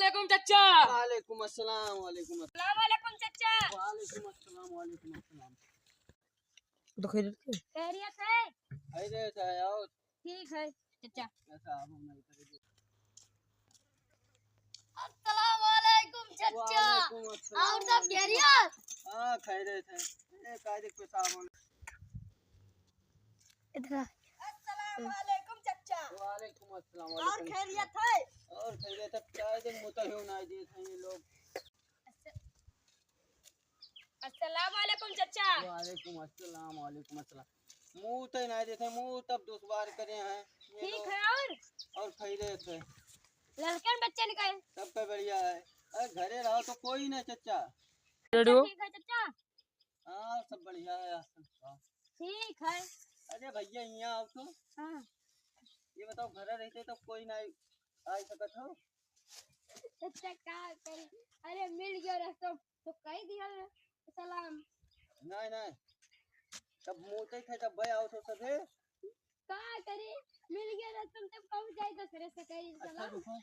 वालेकुम चाचा। वालेकुम अस्सलाम। वालेकुम अस्सलाम। वालेकुम चाचा। वालेकुम अस्सलाम। वालेकुम अस्सलाम। तो खैरियत है? खैरियत है और ठीक है चाचा। ऐसा आप नहीं करेंगे। अस्सलाम वालेकुम चाचा। वालेकुम अस्सलाम। और सब खैरियत? हाँ खैरियत है। ये कायदे पे साहब इधर। अस्सलाम वालेकुम चाचा। वालेकुम अस्सलाम। और खैरियत है? और खैरियत है। कायदे मुतहिम नहीं दी थे ये लोग। अस्सलाम वालेकुम चाचा। वालेकुम अस्सलाम। वालेकुम अस्सलाम। मुंह तो नहीं देते मुंह तब 2 बार करे हैं ये ठीक लोग। है और खैरियत है। लड़के बच्चे निकले? सब पे बढ़िया है। अरे घरे रहो तो कोई नहीं चचा। अच्छा ठीक है चाचा। हाँ सब बढ़िया है। ठीक है। अरे भैया यहाँ आओ तो। हाँ ये बताओ घर रहते तो कोई नहीं आ सकत हो। चाचा क्या करे? अरे मिल गया रास्ता तो कह दिया सलाम। नहीं नहीं तब मोते थे तब भाई आओ तो सभे। क्या करे? मिल गया रास्ता तब पहुंच जाए तो सरे से कह अच्छा सलाम। रुको।